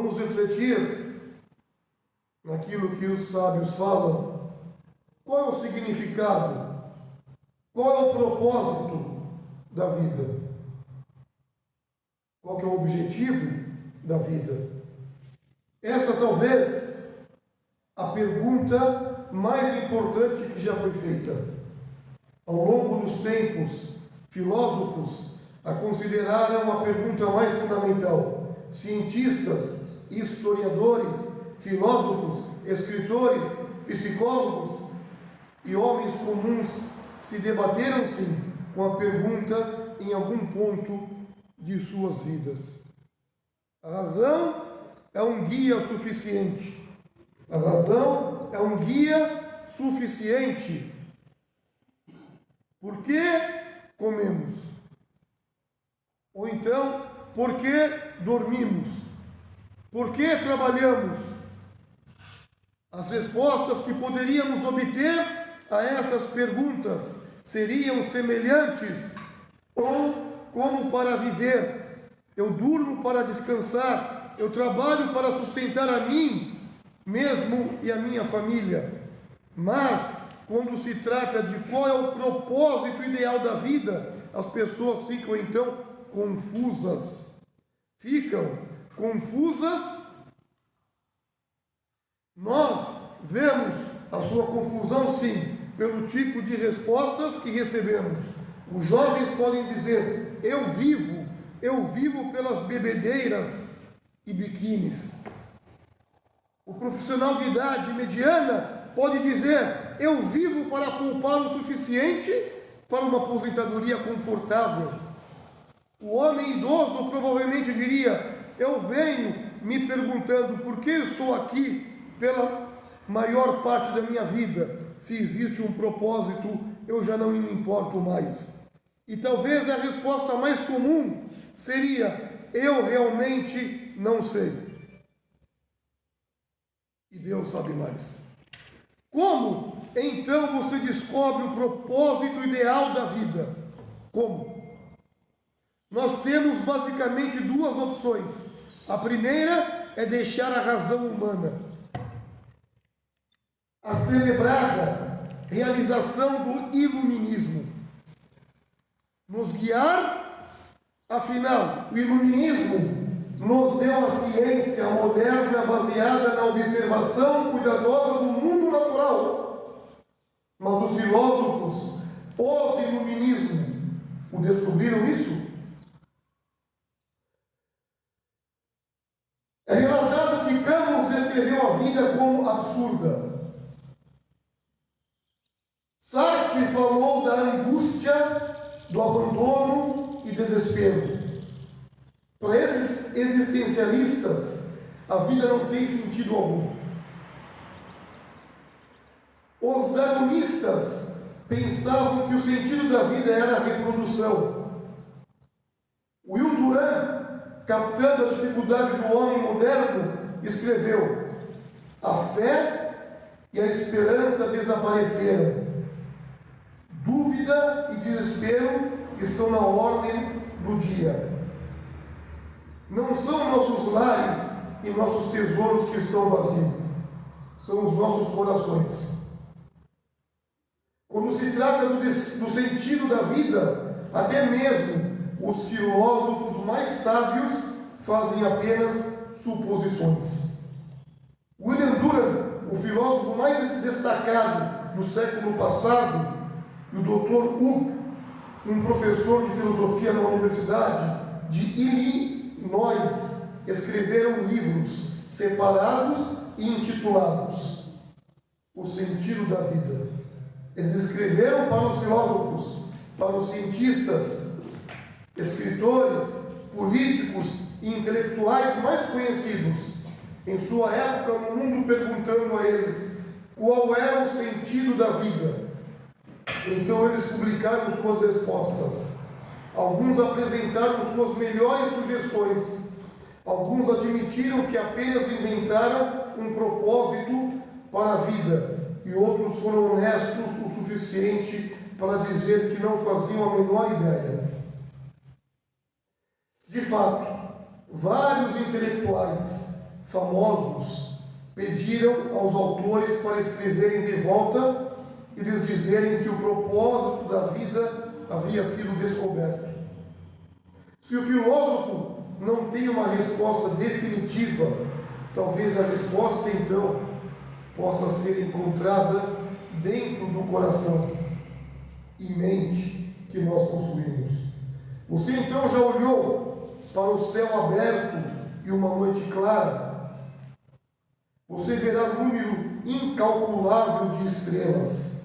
vamos refletir naquilo que os sábios falam. Qual é o significado? Qual é o propósito da vida? Qual que é o objetivo da vida? Essa talvez a pergunta mais importante que já foi feita. Ao longo dos tempos, filósofos a consideraram a pergunta mais fundamental. Cientistas, historiadores, filósofos, escritores, psicólogos e homens comuns se debateram sim com a pergunta em algum ponto de suas vidas. A razão é um guia suficiente. A razão é um guia suficiente. Por que comemos? Ou então, por que dormimos? Por que trabalhamos? As respostas que poderíamos obter a essas perguntas seriam semelhantes ou como para viver. Eu durmo para descansar, eu trabalho para sustentar a mim mesmo e a minha família. Mas, quando se trata de qual é o propósito ideal da vida, as pessoas ficam então confusas. Ficam confusas. Nós vemos a sua confusão, sim, pelo tipo de respostas que recebemos. Os jovens podem dizer: eu vivo pelas bebedeiras e biquínis. O profissional de idade mediana pode dizer: eu vivo para poupar o suficiente para uma aposentadoria confortável. O homem idoso provavelmente diria: eu venho me perguntando por que estou aqui pela maior parte da minha vida. Se existe um propósito, eu já não me importo mais. E talvez a resposta mais comum seria: eu realmente não sei. E Deus sabe mais. Como então você descobre o propósito ideal da vida? Como? Nós temos basicamente duas opções. A primeira é deixar a razão humana, a celebrada realização do iluminismo, nos guiar. Afinal, o iluminismo nos deu a ciência moderna baseada na observação cuidadosa do mundo natural. Mas os filósofos pós-iluminismo o descobriram isso? É relatado que Camus descreveu a vida como absurda. Sartre falou da angústia, do abandono e desespero. Para esses existencialistas, a vida não tem sentido algum. Os darwinistas pensavam que o sentido da vida era a reprodução. Will Durant, captando a dificuldade do homem moderno, escreveu: a fé e a esperança desapareceram. Dúvida e desespero estão na ordem do dia. Não são nossos lares e nossos tesouros que estão vazios, são os nossos corações. Quando se trata do sentido da vida, até mesmo os filósofos mais sábios fazem apenas suposições. William Durant, o filósofo mais destacado do século passado, e o Dr. Hugh, um professor de filosofia na Universidade de Illinois, escreveram livros separados e intitulados O Sentido da Vida. Eles escreveram para os filósofos, para os cientistas, escritores, políticos e intelectuais mais conhecidos em sua época no mundo, perguntando a eles qual era o sentido da vida. Então eles publicaram suas respostas. Alguns apresentaram suas melhores sugestões. Alguns admitiram que apenas inventaram um propósito para a vida, e outros foram honestos o suficiente para dizer que não faziam a menor ideia. De fato, vários intelectuais famosos pediram aos autores para escreverem de volta e lhes dizerem que o propósito da vida havia sido descoberto. Se o filósofo não tem uma resposta definitiva, talvez a resposta então possa ser encontrada dentro do coração e mente que nós possuímos. Você então já olhou para o céu aberto e uma noite clara? Você verá número incalculável de estrelas.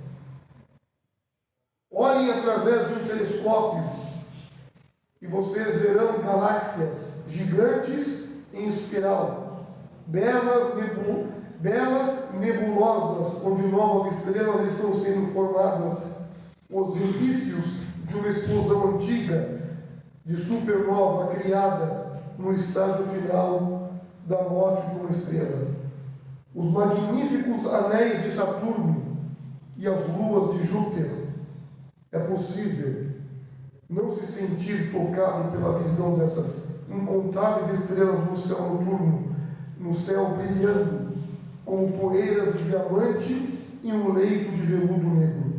Olhem através de um telescópio e vocês verão galáxias gigantes em espiral, belas nebulosas, onde novas estrelas estão sendo formadas, os indícios de uma explosão antiga de supernova criada no estágio final da morte de uma estrela. Os magníficos anéis de Saturno e as luas de Júpiter. É possível não se sentir tocado pela visão dessas incontáveis estrelas no céu noturno, no céu brilhando como poeiras de diamante em um leito de veludo negro.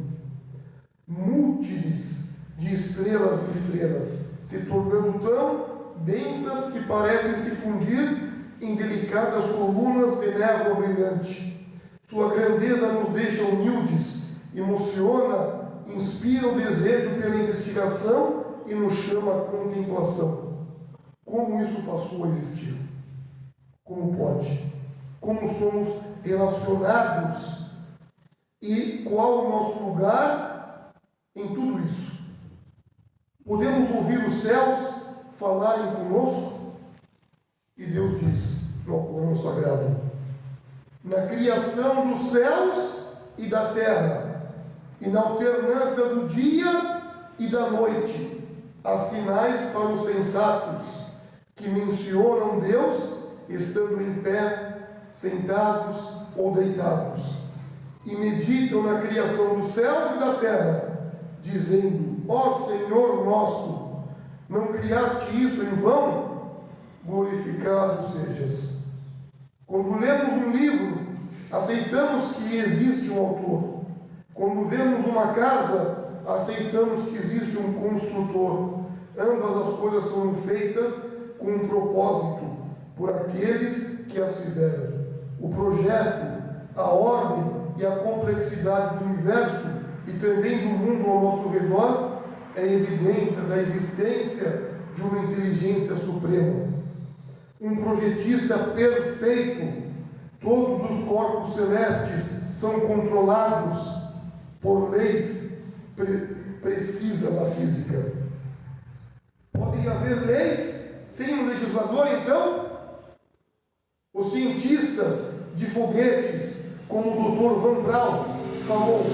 Múltiples de estrelas e estrelas, se tornando tão densas que parecem se fundir em delicadas colunas de névoa brilhante. Sua grandeza nos deixa humildes, emociona, inspira o desejo pela investigação e nos chama à contemplação. Como isso passou a existir? Como pode? Como somos relacionados? E qual o nosso lugar em tudo isso? Podemos ouvir os céus falarem conosco? E Deus diz no Alcorão Sagrado: na criação dos céus e da terra, e na alternância do dia e da noite, há sinais para os sensatos, que mencionam Deus estando em pé, sentados ou deitados, e meditam na criação dos céus e da terra, dizendo: ó Senhor nosso, não criaste isso em vão? Glorificado sejas. Quando lemos um livro, aceitamos que existe um autor. Quando vemos uma casa, aceitamos que existe um construtor. Ambas as coisas foram feitas com um propósito, por aqueles que as fizeram. O projeto, a ordem e a complexidade do universo e também do mundo ao nosso redor é evidência da existência de uma inteligência suprema. Um projetista perfeito. Todos os corpos celestes são controlados por leis precisas da física. Podem haver leis sem um legislador, então? Os cientistas de foguetes, como o Dr. Van Braun, falou: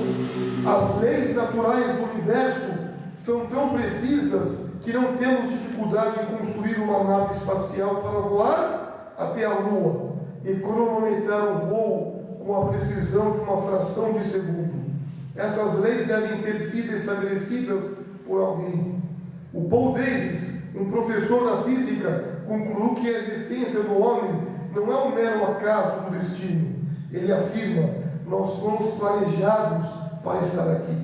as leis naturais do universo são tão precisas que não temos dificuldade em construir uma nave espacial para voar até a Lua e cronometrar o voo com a precisão de uma fração de segundo. Essas leis devem ter sido estabelecidas por alguém. O Paul Davies, um professor da física, concluiu que a existência do homem não é um mero acaso do destino. Ele afirma: nós fomos planejados para estar aqui.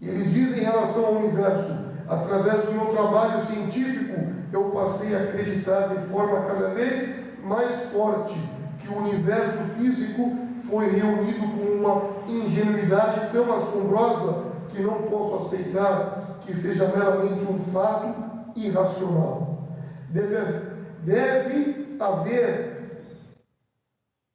E ele diz em relação ao universo: através do meu trabalho científico, eu passei a acreditar de forma cada vez mais forte que o universo físico foi reunido com uma ingenuidade tão assombrosa que não posso aceitar que seja meramente um fato irracional. Deve haver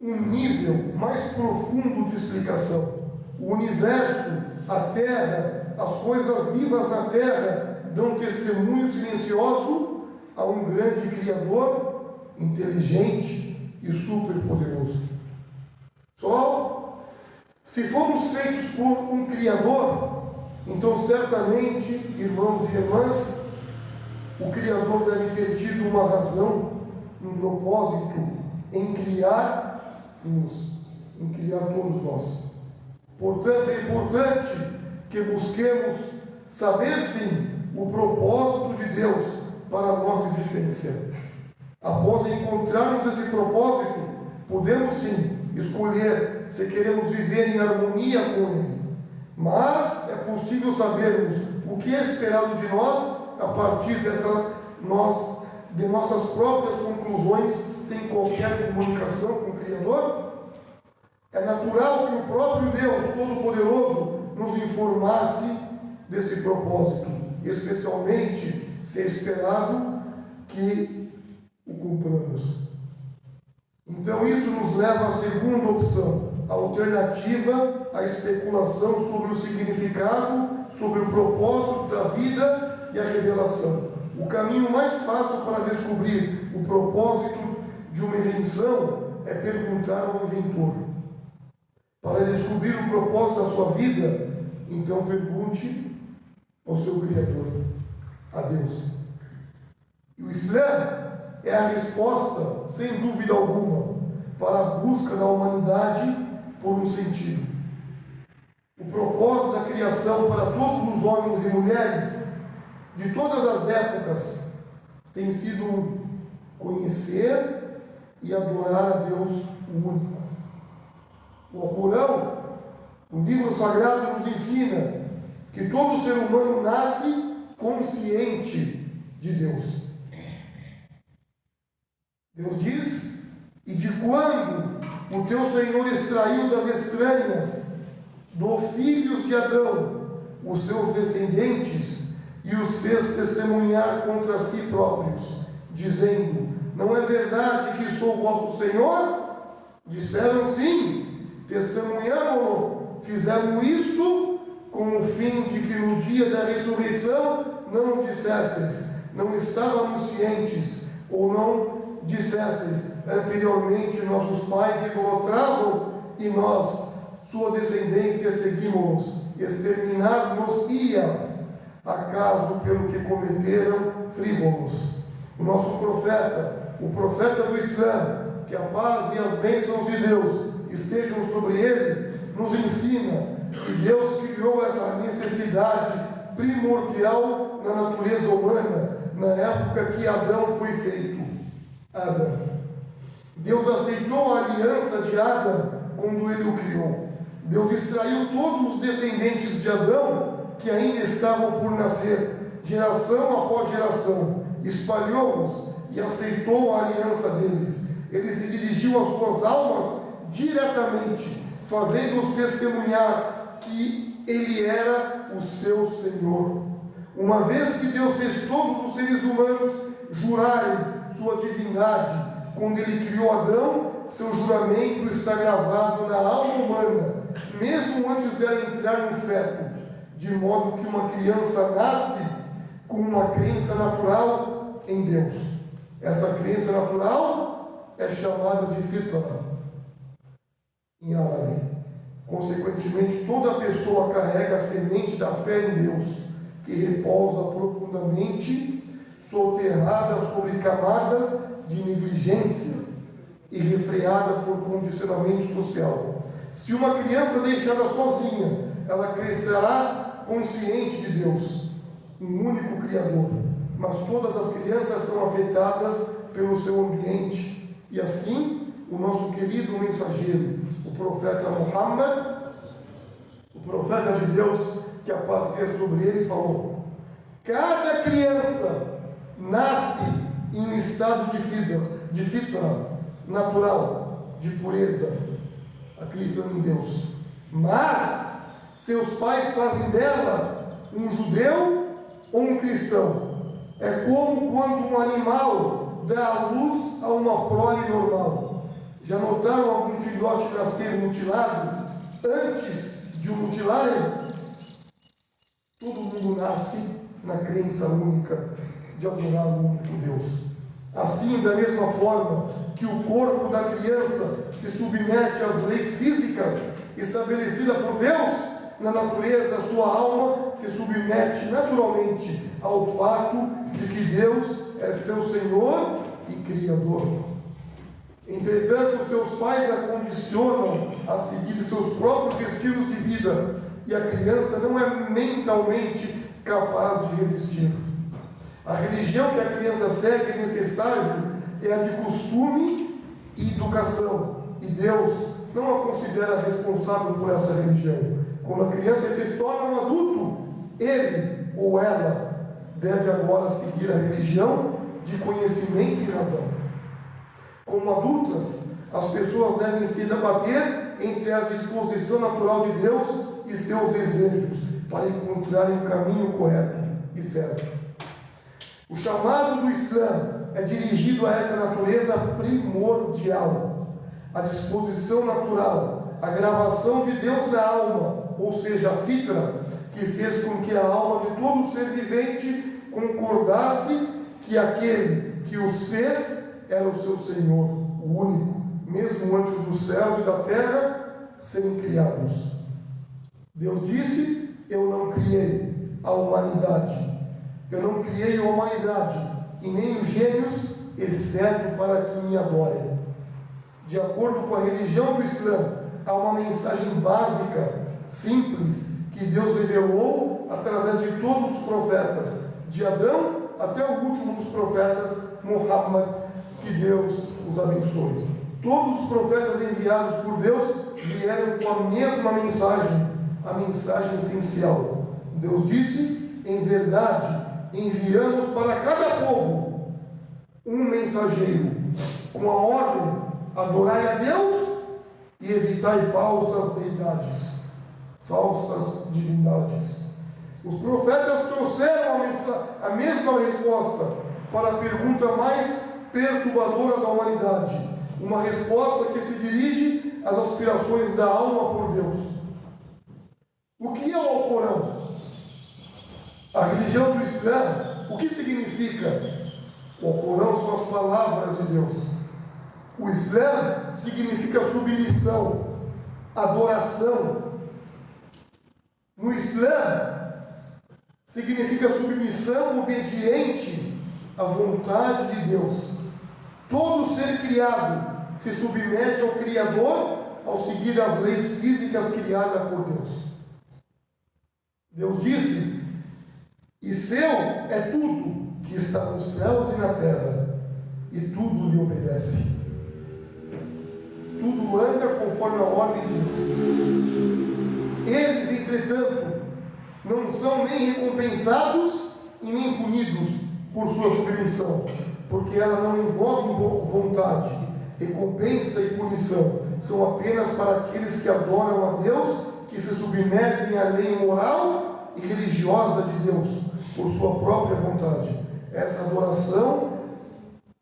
um nível mais profundo de explicação. O universo, a Terra, as coisas vivas na Terra dão testemunho silencioso a um grande Criador, inteligente e superpoderoso. Só se fomos feitos por um Criador, então certamente, irmãos e irmãs, o Criador deve ter tido uma razão, um propósito em criar-nos, em criar todos nós. Portanto, é importante que busquemos saber sim o propósito de Deus para a nossa existência. Após encontrarmos esse propósito, podemos sim escolher se queremos viver em harmonia com Ele. Mas é possível sabermos o que é esperado de nós a partir de nossas próprias conclusões, sem qualquer comunicação com o Criador? É natural que o próprio Deus Todo-Poderoso nos informasse desse propósito, especialmente se é esperado que o cumpramos. Então isso nos leva à segunda opção, a alternativa à especulação sobre o significado, sobre o propósito da vida e a revelação. O caminho mais fácil para descobrir o propósito de uma invenção é perguntar ao inventor. Para descobrir o propósito da sua vida, então pergunte ao seu Criador, a Deus. E o Islã é a resposta, sem dúvida alguma, para a busca da humanidade por um sentido. O propósito da criação para todos os homens e mulheres de todas as épocas tem sido conhecer e adorar a Deus o único. O Alcorão, o livro sagrado, nos ensina que todo ser humano nasce consciente de Deus. Deus diz: e de quando o teu Senhor extraiu das estranhas dos filhos de Adão os seus descendentes e os fez testemunhar contra si próprios, dizendo: não é verdade que sou vosso Senhor? Disseram: sim, testemunhamos, fizemos isto com o fim de que no dia da ressurreição não dissesseis, não estávamos cientes, ou não dissesseis, anteriormente nossos pais idolatravam e nós, sua descendência, seguimos-los, exterminar-nos-ias, acaso pelo que cometeram frívolos. O nosso profeta, o profeta do Islã, que a paz e as bênçãos de Deus estejam sobre ele, nos ensina que Deus criou essa necessidade primordial na natureza humana, na época que Adão foi feito. Adão. Deus aceitou a aliança de Adão quando ele o criou. Deus extraiu todos os descendentes de Adão que ainda estavam por nascer, geração após geração, espalhou-os e aceitou a aliança deles. Ele se dirigiu às suas almas diretamente, fazendo-os testemunhar que ele era o seu Senhor. Uma vez que Deus fez todos os seres humanos jurarem sua divindade, quando ele criou Adão, seu juramento está gravado na alma humana, mesmo antes dela entrar no feto, de modo que uma criança nasce com uma crença natural em Deus. Essa crença natural é chamada de fitra em árabe. Consequentemente, toda pessoa carrega a semente da fé em Deus, que repousa profundamente, soterrada sobre camadas de negligência e refreada por condicionamento social. Se uma criança deixada sozinha, ela crescerá consciente de Deus, um único Criador. Mas todas as crianças são afetadas pelo seu ambiente. E assim, o nosso querido mensageiro, o profeta Muhammad, o profeta de Deus, que a paz tenha sobre ele, falou: cada criança nasce em um estado de fitra natural, de pureza, acreditando em Deus. Mas seus pais fazem dela um judeu ou um cristão. É como quando um animal dá à luz a uma prole normal. Já notaram algum filhote nascer mutilado antes de o mutilarem? Todo mundo nasce na crença única de adorar o único Deus. Assim, da mesma forma que o corpo da criança se submete às leis físicas estabelecidas por Deus, na natureza, sua alma se submete naturalmente ao fato de que Deus é seu Senhor e Criador. Entretanto, seus pais a condicionam a seguir seus próprios estilos de vida, e a criança não é mentalmente capaz de resistir. A religião que a criança segue nesse estágio é a de costume educação, e Deus não a considera responsável por essa religião. Quando a criança se torna um adulto, ele ou ela deve agora seguir a religião de conhecimento e razão. Como adultas, as pessoas devem se debater entre a disposição natural de Deus e seus desejos, para encontrarem o caminho correto e certo. O chamado do Islã é dirigido a essa natureza primordial, a disposição natural, a gravação de Deus na alma, ou seja, a fitra, que fez com que a alma de todo ser vivente concordasse que aquele que os fez era o seu Senhor, o único, mesmo antes dos céus e da terra serem criados. Deus disse: eu não criei a humanidade, eu não criei a humanidade e nem os gênios, exceto para que me adorem. De acordo com a religião do Islã, há uma mensagem básica, simples, que Deus revelou através de todos os profetas, de Adão até o último dos profetas, Muhammad, que Deus os abençoe. Todos os profetas enviados por Deus vieram com a mesma mensagem, a mensagem essencial. Deus disse: em verdade, enviamos para cada povo um mensageiro, com a ordem: adorai a Deus e evitai falsas deidades, falsas divindades. Os profetas trouxeram a mesma resposta para a pergunta mais perturbadora da humanidade, uma resposta que se dirige às aspirações da alma por Deus. O que é o Alcorão? A religião do Islã, o que significa? O Alcorão são as palavras de Deus. O Islã significa submissão, adoração. No Islã, significa submissão obediente à vontade de Deus. Todo ser criado se submete ao Criador ao seguir as leis físicas criadas por Deus. Deus disse: e seu é tudo que está nos céus e na terra, e tudo lhe obedece. Tudo anda conforme a ordem de Deus. Eles, entretanto, não são nem recompensados e nem punidos por sua submissão, porque ela não envolve vontade, recompensa e punição. São apenas para aqueles que adoram a Deus, que se submetem à lei moral e religiosa de Deus, por sua própria vontade. Essa adoração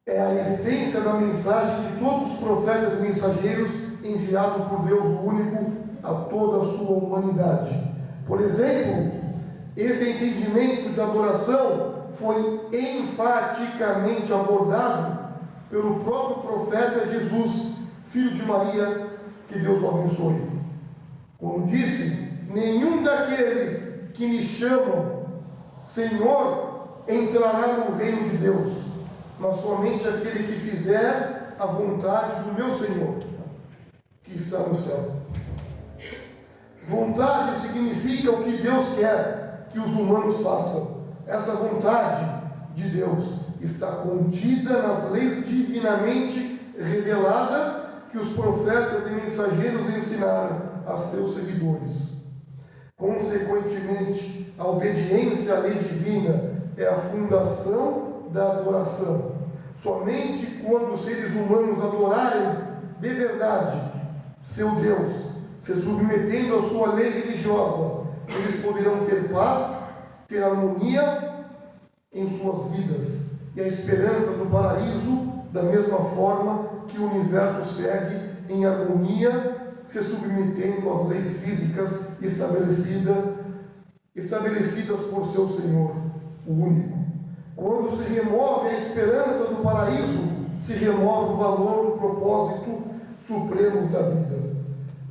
é a essência da mensagem de todos os profetas e mensageiros enviados por Deus o único a toda a sua humanidade. Por exemplo, esse entendimento de adoração foi enfaticamente abordado pelo próprio profeta Jesus, filho de Maria, que Deus o abençoe. Como disse: nenhum daqueles que me chamam Senhor entrará no reino de Deus, mas somente aquele que fizer a vontade do meu Senhor, que está no céu. Vontade significa o que Deus quer que os humanos façam. Essa vontade de Deus está contida nas leis divinamente reveladas que os profetas e mensageiros ensinaram a seus seguidores. Consequentemente, a obediência à lei divina é a fundação da adoração. Somente quando os seres humanos adorarem de verdade seu Deus, se submetendo à sua lei religiosa, eles poderão ter paz, ter harmonia em suas vidas e a esperança do paraíso, da mesma forma que o universo segue em harmonia, se submetendo às leis físicas estabelecidas por seu Senhor, o único. Quando se remove a esperança do paraíso, se remove o valor do propósito supremo da vida.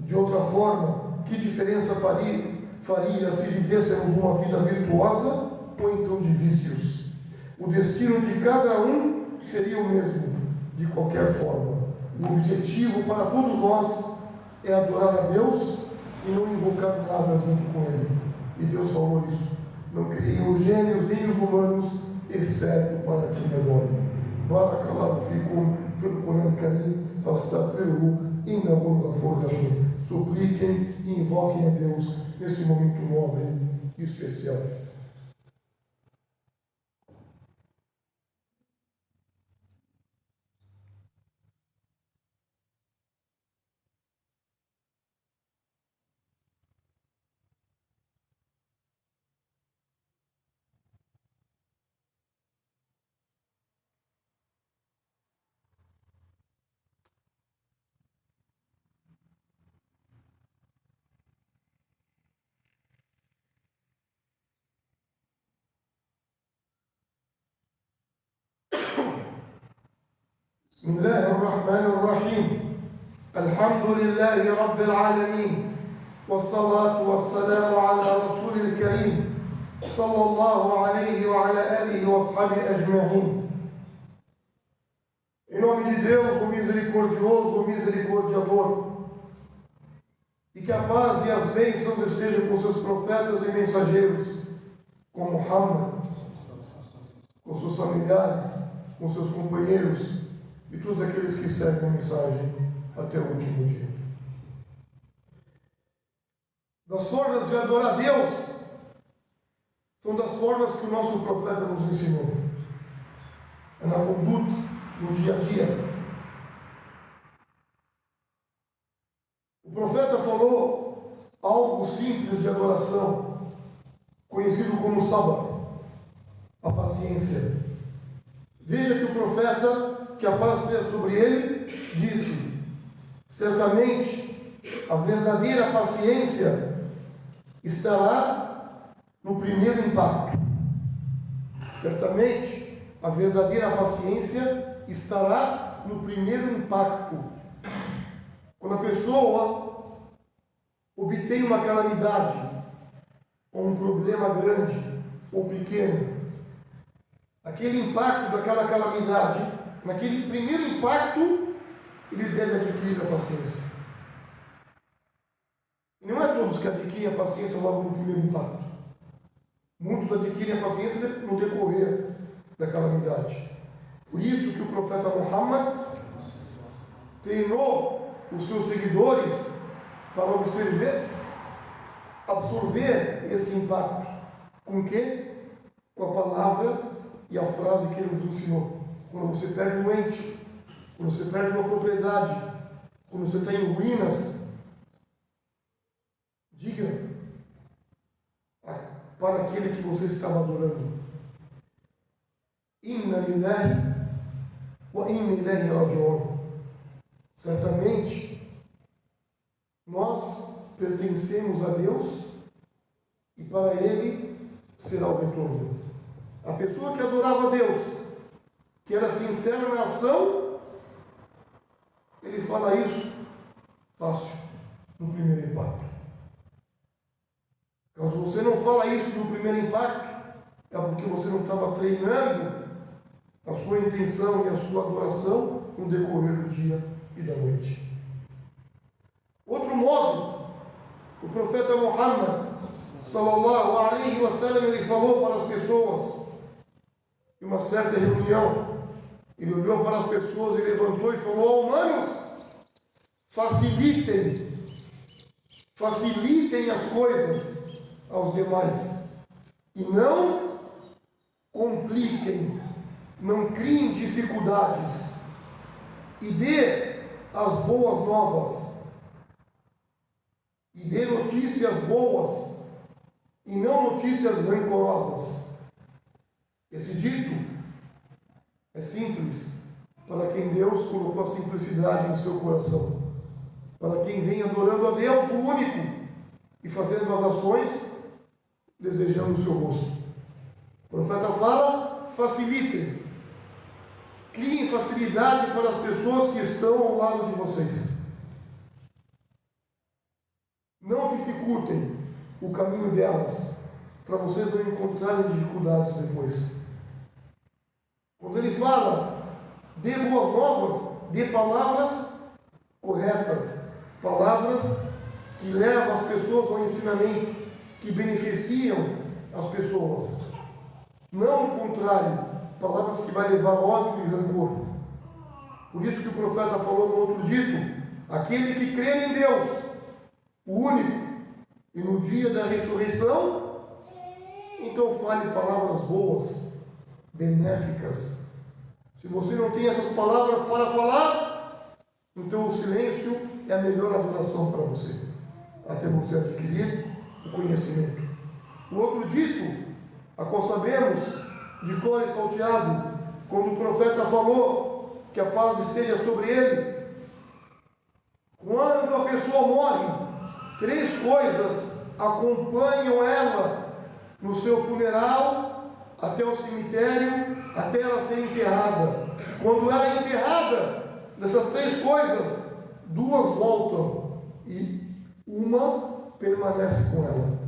De outra forma, que diferença faria se vivêssemos uma vida virtuosa ou então de vícios? O destino de cada um seria o mesmo, de qualquer forma. O objetivo para todos nós é adorar a Deus e não invocar nada junto com Ele. E Deus falou isso: não criei os gênios nem os humanos, exceto para que me adorem. Barakallahu fikum, fil Quran Karim. fastaghfiruhu innahu ghafurur rahim. Supliquem e invoquem a Deus nesse momento nobre e especial. بسم الله الرحمن الرحيم. الحمد لله رب العالمين، والصلاة والسلام على رسول الكريم صلى الله عليه وعلى آله وأصحابه أجمعين. Em nome de Deus, o misericordioso, o misericordiador, e que a paz e as bênçãos estejam com seus profetas e mensageiros, com Muhammad, com seus familiares, com seus companheiros, e todos aqueles que seguem a mensagem até o último dia. Das formas de adorar a Deus, são das formas que o nosso profeta nos ensinou. É na conduta, no dia a dia. O profeta falou algo simples de adoração, conhecido como sabr, a paciência. Veja que o profeta, que a paz esteja sobre ele, disse: certamente a verdadeira paciência estará no primeiro impacto. Certamente a verdadeira paciência estará no primeiro impacto. Quando a pessoa obtém uma calamidade, ou um problema grande ou pequeno, aquele impacto daquela calamidade, naquele primeiro impacto, ele deve adquirir a paciência. E não é todos que adquirem a paciência logo no primeiro impacto. Muitos adquirem a paciência no decorrer da calamidade. Por isso que o profeta Muhammad treinou os seus seguidores para absorver esse impacto. Com o quê? Com a palavra e a frase que ele nos ensinou. Quando você perde um ente, quando você perde uma propriedade, quando você está em ruínas, diga para aquele que você estava adorando: Inna lillahi wa inna ilaihi raji'un. Certamente nós pertencemos a Deus e para Ele será o retorno. A pessoa que adorava a Deus, que era sincero na ação, ele fala isso fácil no primeiro impacto. Caso você não fala isso no primeiro impacto, é porque você não estava treinando a sua intenção e a sua adoração no decorrer do dia e da noite. Outro modo, o profeta Muhammad sallallahu alaihi wasallam, ele falou para as pessoas em uma certa reunião. Ele olhou para as pessoas e levantou e falou: humanos, facilitem as coisas aos demais e não compliquem, não criem dificuldades, e dê as boas novas, e dê notícias boas e não notícias rancorosas. Esse dito é simples para quem Deus colocou a simplicidade no seu coração, para quem vem adorando a Deus, o único, e fazendo as ações desejando o seu rosto. O profeta fala: facilitem, criem facilidade para as pessoas que estão ao lado de vocês. Não dificultem o caminho delas, para vocês não encontrarem dificuldades depois. Quando ele fala, dê boas novas, dê palavras corretas, palavras que levam as pessoas ao ensinamento, que beneficiam as pessoas. Não o contrário, palavras que vai levar ódio e rancor. Por isso que o profeta falou no outro dito: aquele que crê em Deus, o único, e no dia da ressurreição, então fale palavras boas, benéficas. Se você não tem essas palavras para falar, então o silêncio é a melhor adoração para você, até você adquirir o conhecimento. O outro dito, a qual sabemos, de cor e salteado, quando o profeta falou que a paz esteja sobre ele. Quando a pessoa morre, 3 coisas acompanham ela no seu funeral, até o cemitério, até ela ser enterrada. Quando ela é enterrada, dessas 3 coisas, 2 voltam e uma permanece com ela.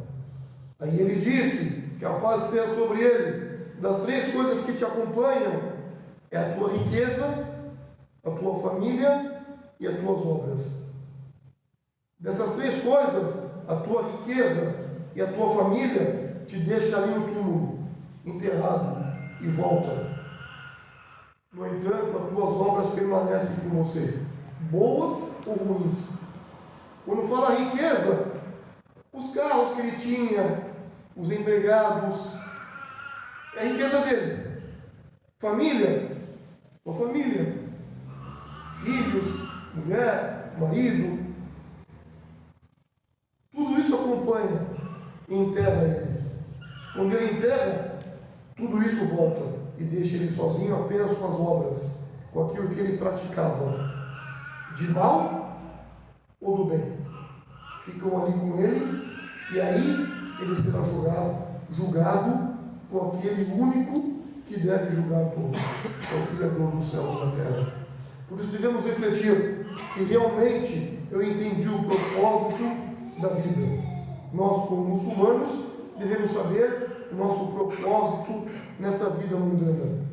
Aí ele disse que a paz esteja sobre ele. Das 3 coisas que te acompanham é a tua riqueza, a tua família e as tuas obras. Dessas 3 coisas, a tua riqueza e a tua família te deixa ali no túmulo, enterrado, e volta. No entanto, as tuas obras permanecem com você, boas ou ruins. Quando fala riqueza, os carros que ele tinha, os empregados, é a riqueza dele. Família, sua família, filhos, mulher, marido, tudo isso acompanha e enterra ele. Quando ele enterra, tudo isso volta e deixa ele sozinho apenas com as obras, com aquilo que ele praticava, de mal ou do bem. Ficam ali com ele e aí ele será julgado por aquele único que deve julgar todos, é o Criador do céu e da terra. Por isso devemos refletir se realmente eu entendi o propósito da vida. Nós, como muçulmanos, devemos saber o nosso propósito nessa vida mundana.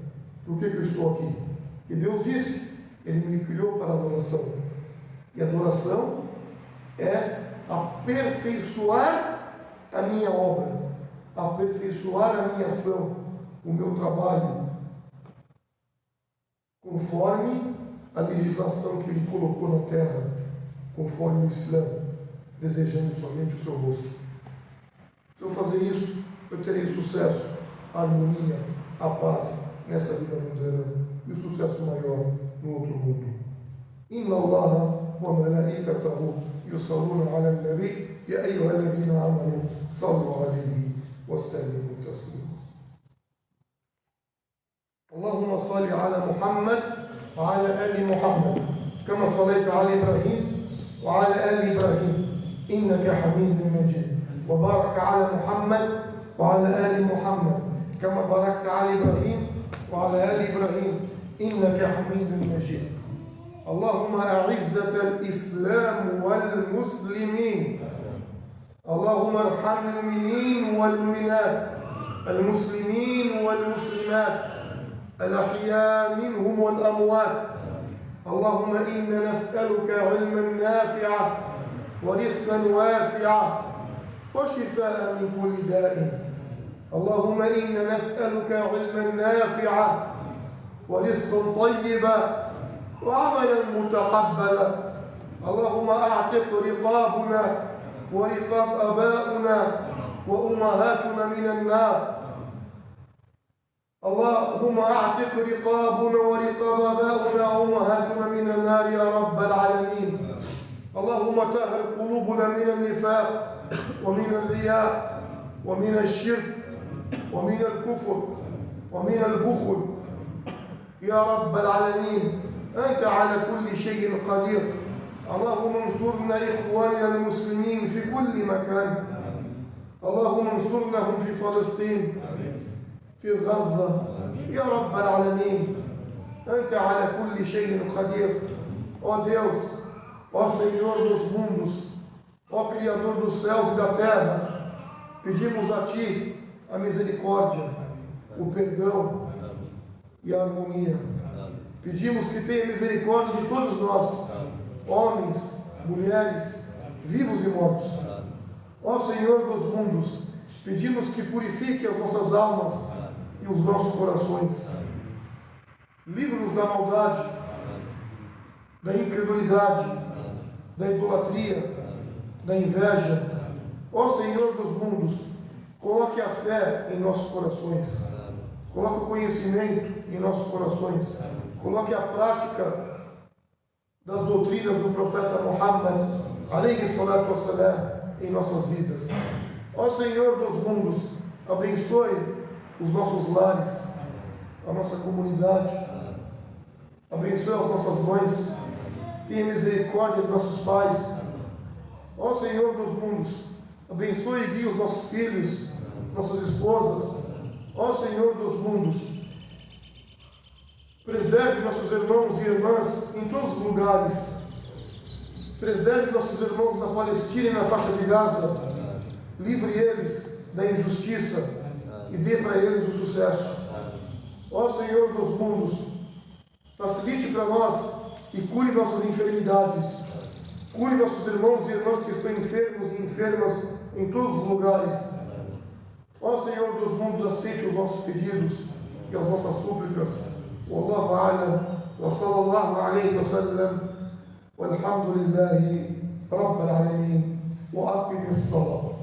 Por que eu estou aqui? E Deus disse, Ele me criou para a adoração. E a adoração é aperfeiçoar a minha obra, aperfeiçoar a minha ação, o meu trabalho, conforme a legislação que Ele colocou na terra, conforme o Islã, desejando somente o seu rosto. Se eu fazer isso, eu terei sucesso, a harmonia, a paz nessa vida mundana e o sucesso maior no outro mundo. Inna Allaha wa malaikatahu yusalluna ala an-nabi ya ayyuhalladhina amanu sallu alayhi wa sallimu taslima. اللهم صل على محمد وعلى آل محمد كما صليت على إبراهيم وعلى آل إبراهيم إنك حميد مجيد وبارك على محمد وعلى آل محمد كما باركت على إبراهيم وعلى آل إبراهيم إنك حميد مجيد. اللهم أعزة الإسلام والمسلمين. اللهم ارحم المؤمنين والمؤمنات المسلمين والمسلمات الأحياء منهم والأموات. اللهم إنا نسألك علما نافعا ورزقا واسعا وشفاء من كل داء. اللهم إنا نسألك علما نافعا ورزقا طيبا وعملا متقبلا. اللهم أعتق رقابنا ورقاب آبائنا وأمهاتنا من النار. اللهم أعتق رقابنا ورقاب آبائنا وأمهاتنا من النار يا رب العالمين. اللهم طهر قلوبنا من النفاق ومن الرياء ومن الشرك ومن الكفر ومن البخل يا رب العالمين. أنت على كل شيء قدير. اللهم انصرنا إخواننا المسلمين في كل مكان. اللهم انصرناهم في فلسطين، في غزة يا رب العالمين. أنت على كل شيء قدير. Ó Deus, ó Senhor dos mundos, ó Criador dos céus e da terra, pedimos a Ti a misericórdia, o perdão e a harmonia. Pedimos que tenha misericórdia de todos nós, homens, mulheres, vivos e mortos. Ó Senhor dos mundos, pedimos que purifique as nossas almas e os nossos corações. Livra-nos da maldade, da incredulidade, da idolatria, da inveja. Ó Senhor dos mundos, coloque a fé em nossos corações, coloque o conhecimento em nossos corações, coloque a prática das doutrinas do profeta Muhammad, alayhi salatu wassalam, em nossas vidas. Ó Senhor dos mundos, abençoe os nossos lares, a nossa comunidade, abençoe as nossas mães, tenha misericórdia de nossos pais. Ó Senhor dos mundos, abençoe e guie os nossos filhos, nossas esposas. Ó Senhor dos mundos, preserve nossos irmãos e irmãs em todos os lugares. Preserve nossos irmãos na Palestina e na faixa de Gaza. Livre eles da injustiça e dê para eles o sucesso. Ó Senhor dos mundos, facilite para nós e cure nossas enfermidades. Cure nossos irmãos e irmãs que estão enfermos e enfermas em todos os lugares. Ó Senhor dos mundos, aceite os nossos pedidos e as nossas súplicas. Wallahu a'lam wa sallallahu alayhi wa sallam walhamdulillahi rabbil alamin wa aqim as-salat.